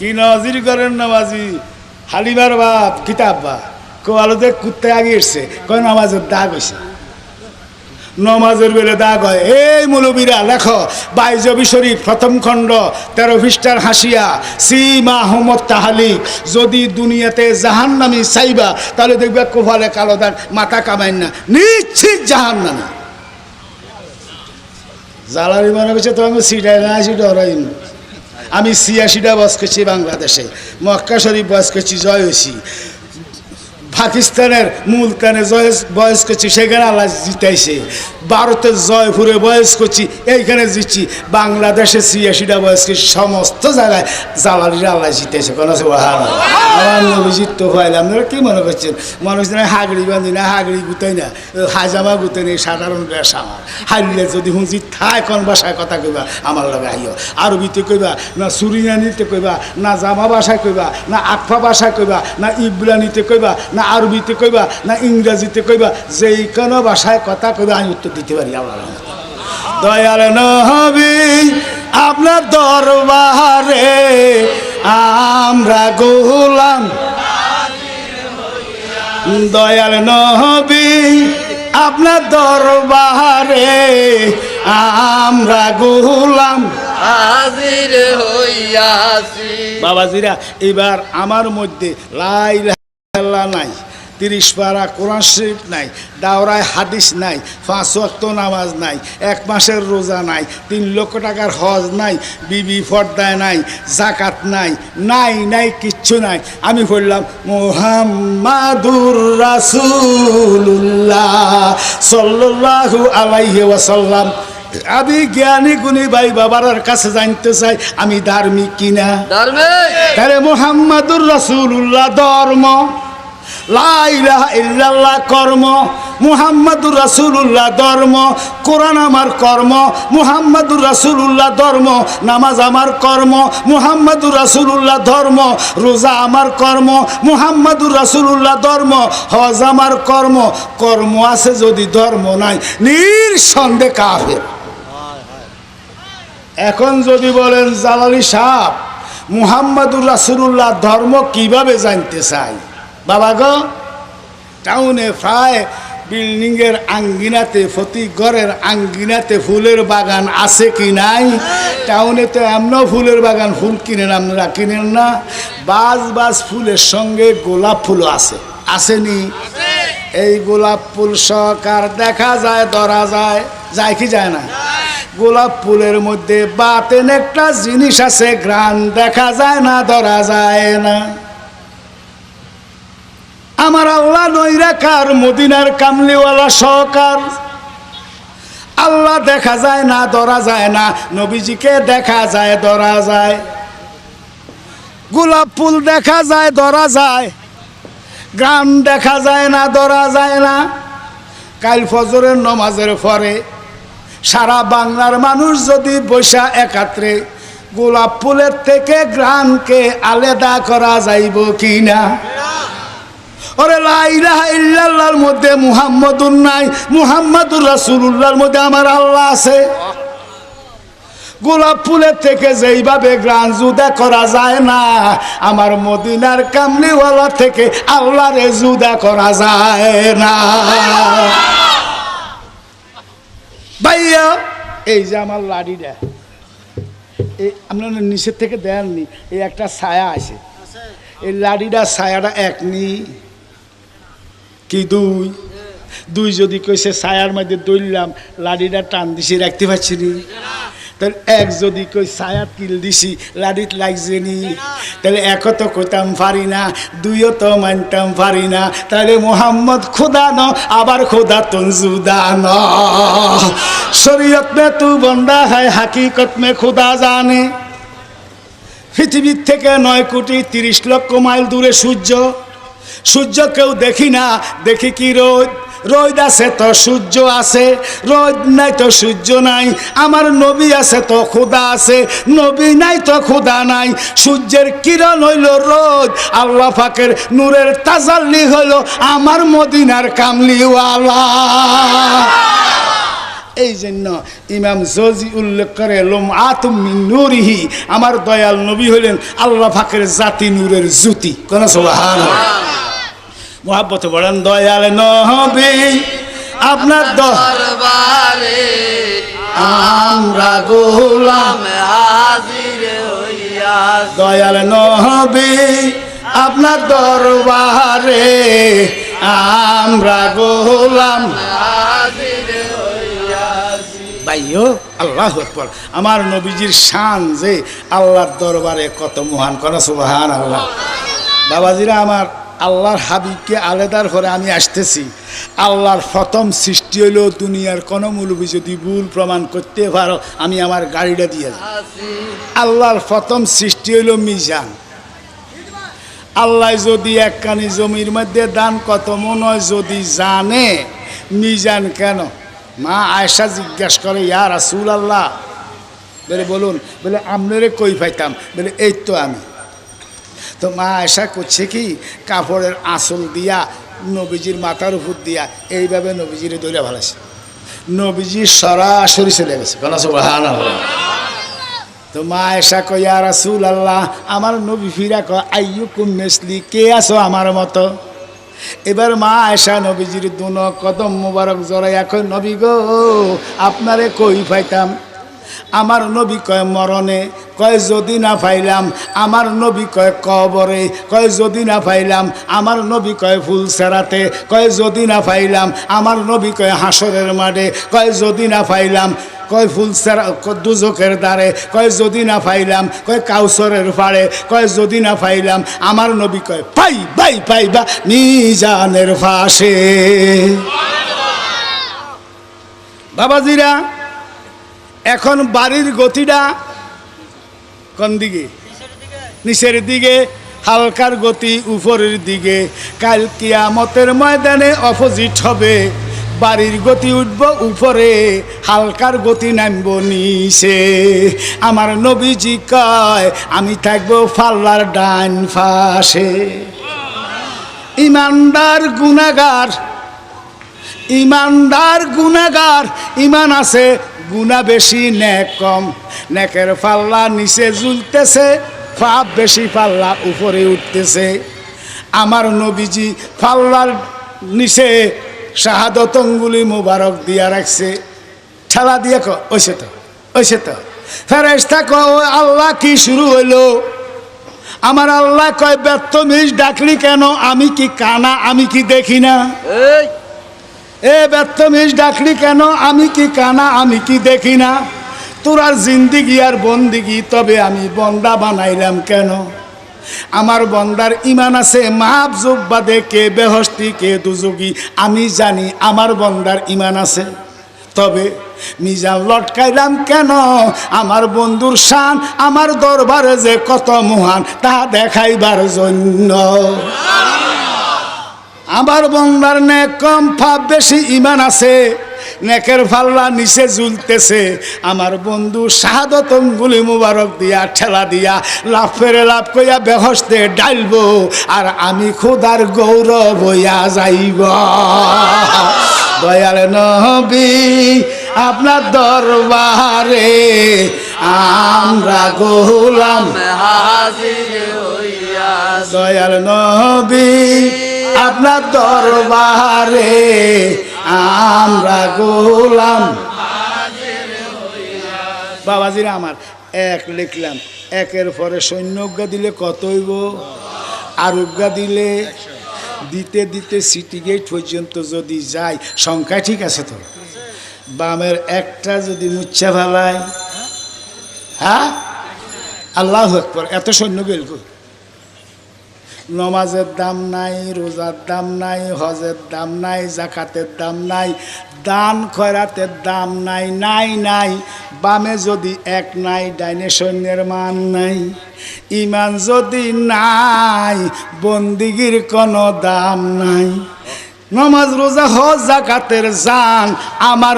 কি নাজির করেন নামাজি হালিমার বাপ কিতাব বা কোয়ালোতে কুত্তে আগে এসছে কয় নামাজের দাগ হয়েছে নমাজের বেলে দাগ হয়। এই মৌলবীরা লেখো বাইজবি শরীফ প্রথম খণ্ড 13 পৃষ্ঠার হাসিয়া সীমা আহমদ তাহালিক যদি দুনিয়াতে জাহান্নামী চাইবা তাহলে দেখবে কোফালে কালো দাগ মাথা কামাইন না নিশ্চিত জাহান্নামী। জ্বালারি মনে করছে তো আমি সিটাই না ডরাই না। আমি 86টা বয়স করছি বাংলাদেশে, মক্কা শরীফ বয়স করছি, জয় হয়েছি। পাকিস্তানের মুলতানে বয়স করছি, সেখানে আল্লাহ জিতাইছে। ভারতের জয়পুরে বয়স করছি, এইখানে জিতছি। বাংলাদেশে 86টা বয়স করছি, সমস্ত জায়গায় জ্বালালিরা আল্লাহ জিতাইছে। কোনো আছে আমার নবীজিৎ তো পাইলে আপনারা কি মনে করছেন? মনে হচ্ছে না হাগড়ি বাঁধি না, হাগড়ি গুতাই না, হাজামা গুতাই নেই, সাধারণ বেশ আমার হাইলে যদি হুঁজি থায় কোন ভাষায় কথা কইবা আমার লগে আইও। আরবিতে কইবা না, সুরিয়ানিতে কইবা না, জামা ভাষায় কইবা না, আকফা ভাষায় কইবা না, ইব্রানিতে কইবা না, আরবিতে কইবা না, ইংরাজিতে কইবা, যেই কোনো ভাষায় কথা কইবা আমি উত্তর দিতে পারি। আল্লাহ দয়াল নবী আপনার দরবারে আমরা গোলাম, দয়াল নবী আপনার দরবারে আমরা গোলাম হাজির হইয়াছি। বাবাজিরা এবার আমার মধ্যে লা ইলাহা ইল্লাল্লাহ নাই, 30 পারা কোরআন শরীফ নাই, দাওরায় হাদিস নাই, 5 ওয়াক্ত নামাজ নাই, 1 মাসের রোজা নাই, 3 লক্ষ টাকার হজ নাই, বিবি পর্দায় নাই, জাকাত নাই, নাই নাই কিচ্ছু নাই। আমি বললাম মুহাম্মাদুর রাসূলুল্লাহ সাল্লাল্লাহু আলাইহি ওয়াসাল্লাম। আমি জ্ঞানী গুণী ভাই বাবার কাছে জানতে চাই আমি ধার্মিক কিনা। তাহলে মুহাম্মাদুর রাসূলুল্লাহ ধর্ম, লা ইলাহা ইল্লাল্লাহ কর্ম, মুহাম্মাদুর রাসূলুল্লাহ ধর্ম, কোরআন আমার কর্ম, মুহাম্মাদুর রাসূলুল্লাহ ধর্ম, নামাজ আমার কর্ম, মুহাম্মাদুর রাসূলুল্লাহ ধর্ম, রোজা আমার কর্ম, মুহাম্মাদুর রাসূলুল্লাহ ধর্ম, হজ আমার কর্ম। কর্ম আছে যদি ধর্ম নাই, নিঃসন্দেহ কাফের। এখন যদি বলেন জালালি সাহেব মুহাম্মাদুর রাসূলুল্লাহ ধর্ম কিভাবে জানতে চাই? বাবা গো, টাউনে প্রায় বিল্ডিংয়ের আঙ্গিনাতে, প্রতি ঘরের আঙ্গিনাতে ফুলের বাগান আছে কি নাই? টাউনে তো এমন ফুলের বাগান, ফুল কিনেন আপনারা, কিনেন না? বাজ ফুলের সঙ্গে গোলাপ ফুলও আছে, আসেনি? এই গোলাপ ফুল সহকার দেখা যায়, ধরা যায়, যায় কি যায় না? গোলাপ ফুলের মধ্যে বাতেন একটা জিনিস আছে, ঘ্রাণ দেখা যায় না, ধরা যায় না। আমার আল্লাহ নৈরাকার, মদিনার কামলিওয়ালা সহকার। আল্লাহ দেখা যায় না, ধরা যায় না, নবীজিকে দেখা যায়, ধরা যায়। গোলাপ ফুল দেখা যায়, ধরা যায়, গ্রাম দেখা যায় না, ধরা যায় না। কাল ফজরের নমাজের পরে সারা বাংলার মানুষ যদি বৈশা একাত্রে গোলাপ ফুলের থেকে গ্রামকে আলাদা করা যাইব কিনা? ওরে লা ইলাহা ইল্লাল্লাহর মধ্যে মুহাম্মাদুর নাই, মুহাম্মাদুর রাসূলুল্লাহর মধ্যে আমার আল্লাহ আছে। গোলাপ ফুলের থেকে যেইভাবে গ্রান জুদা করা যায় না, আমার মদিনার কামলিওয়ালা থেকে আল্লাহরে জুদা করা যায় না। ভাইয়া এই যে আমার লাঠিটা, এই আপনার নিচের থেকে দেননি, এই একটা ছায়া আছে, এই লাঠিটা ছায়াটা এক নি কি দুই যদি কইছে ছায়ার মধ্যে দৌড়লাম, লাঠিটা টান দিছি, রাখতে পারছি নি। তাহলে এক যদি কই ছায়া কিল দিছি, লাঠিত লাগছে নি। তাহলে এক তো কইতাম পারি না, দুইও তো মানতাম পারি না। তাহলে মোহাম্মদ খোদা ন, আবার খোদা তুন জুদা ন। শরীয়ত মে তু বন্দা है, হাকিকত মে খোদা জানে। পৃথিবীর থেকে 9,30,00,000 মাইল দূরে সূর্য, সূর্য কেউ দেখি না, দেখি কি রোদ। রোদ আছে তো সূর্য আছে, রোদ নাই তো সূর্য নাই। আমার নবী আছে তো খোদা আছে, নবী নাই তো খোদা নাই। সূর্যের কিরণ হইল রোদ, আল্লাহ পাকের নূরের তাজাল্লি হইল আমার মদিনার কামলিওয়ালা। এই জন্য ইমাম জজি উল্লেখ করে লুমআতুম মিন নূরিহি, আমার দয়াল নবী হলেন আল্লাহ পাকের জাতি নূরের জ্যোতি। কোন সুবহানাল্লাহ। মুহাব্বতে বলেন দয়াল নবী আপনার দরবারে আমরা গোলাম হাজির হইয়া, দয়াল নবী আপনার দরবারে আমরা গোলাম হাজির হইয়া। ভাইও আল্লাহু আকবার, আমার নবীজির শান যে আল্লাহর দরবারে কত মহান। কোন সুবহানাল্লাহ। বাবাজিরা আমার, আল্লাহর হাবিবকে আলাদার পরে আমি আসতেছি। আল্লাহর প্রথম সৃষ্টি হলো দুনিয়ার কোনো মৌলবী যদি ভুল প্রমাণ করতে পারো আমি আমার গাড়িটা দিয়ে যাই। আল্লাহর প্রথম সৃষ্টি হলো মিজান। আল্লাহ যদি একখানি জমির মধ্যে দান কত মনে হয় যদি জানে মিজান কেন? মা আয়েশা জিজ্ঞাসা করে ইয়া রাসূলুল্লাহ, বলে বলুন, বলে আপনারে কই পাইতাম? বলে এই তো আমি। তো মা আয়েশা করছে কি কাপড়ের আঁচল দিয়া নবীজির মাথার উপর দিয়া এইভাবে নবীজির ধরে ভালোছে, নবীজি সরাসরি চলে গেছে। সুবহানাল্লাহ। তো মা আয়েশা কয় ইয়া রাসূলুল্লাহ, আমার নবী ফিরা কয় আইয়ুকুম মিসলি, কে আছো আমার মতো? এবার মা আয়েশা নবীজির দুনো কদম মোবারক জড়াইয়া কয় নবী গো আপনারে কই পাইতাম? আমার নবী কয় মরণে, কয় যদি না পাইলাম। আমার নবী কয় কবরে, কয় যদি না পাইলাম। আমার নবী কয় ফুল সেরাতে, কয় যদি না পাইলাম। আমার নবী কয় হাসরের মাঠে, কয় যদি না পাইলাম। কয় ফুল সেরা দুজকের দ্বারে, কয় যদি না পাইলাম। কয় কাউসরের পাড়ে, কয় যদি না পাইলাম। আমার নবী কয় পাইবা মিজানের ফাঁসে। বাবাজিরা এখন বাড়ির গতিটা কোন দিকে? নিচের দিকে। হালকার গতি উপরের দিকে। কাল কিয়ামতের ময়দানে অপোজিট হবে। বাড়ির গতি উঠব উপরে, হালকার গতি নামব নিচে। আমার নবীজি কয় আমি থাকবো পাল্লার ডান পাশে। ইমানদার গুনাহগার, ইমানদার গুনাহগার, ইমান আছে গুনাহ বেশি নেক কম। নেকের পাল্লা নিচে ঝুলতেছে, পাপ বেশি পাল্লা উপরে উঠতেছে। আমার নবীজি পাল্লার নিচে শাহাদত আঙ্গুলি মোবারক দিয়া রাখছে, ঠেলা দিয়ে ওইসে তো ফেরেশতা কয় আল্লাহ কি শুরু হইলো? আমার আল্লাহ কয় বেত্তমিজ ডাকলি কেন? আমি কি কানা? আমি কি দেখি না? এ বেত্তমিজ ডাকলি কেন? আমি কি কানা? আমি কি দেখি না? তোরার জিন্দিগি আর বন্দিগি, তবে আমি বন্দা বানাইলাম কেন? আমার বন্দার ইমান আছে মাহজুব বাদে, কে বেহস্তি কে দুজুগি আমি জানি আমার বন্দার ইমান আছে। তবে মিজান লটকাইলাম কেন? আমার বন্ধুর শান আমার দরবারে যে কত মহান তা দেখাইবার জন্য। আমার বন্দার নেক কম পাপ বেশি ইমান আছে, নেকের পাল্লা নিচে ঝুলতেছে। আমার বন্ধু শাহাদত আঙ্গুলি মুবারক দিয়া ঠেলা দিয়া লাভ ফেরে লাভ কইয়া বেহস্তে ডাইলবো, আর আমি খোদার গৌরব হইয়া যাইব। দয়াল নবী আপনার দরবারে আমরা গোলাম হাজির হইয়া। দয়াল নবী আপনার দরবারে আমরা গোলাম। বাবাজিরা আমার, এক লিখলাম, একের পরে সৈন্যজ্ঞা দিলে কত হইব? আরোগ্যা দিলে দিতে দিতে সিটি গেট পর্যন্ত যদি যায়, সংখ্যা ঠিক আছে তো? বামের একটা যদি মুচ্ছা ফেলায়, হ্যাঁ আল্লাহু আকবার, এত সৈন্য গেল। নমাজের দাম নাই, রোজার দাম নাই, হজের দাম নাই, জাকাতের দাম নাই, দান খয়রাতের দাম নাই, নাই নাই। বামে যদি এক নাই, ডাইনে সৈন্যের মান নাই। ইমান যদি নাই, বন্দিগির কোনো দাম নাই। নমাজ রোজা হজ জাকাতের জান আমার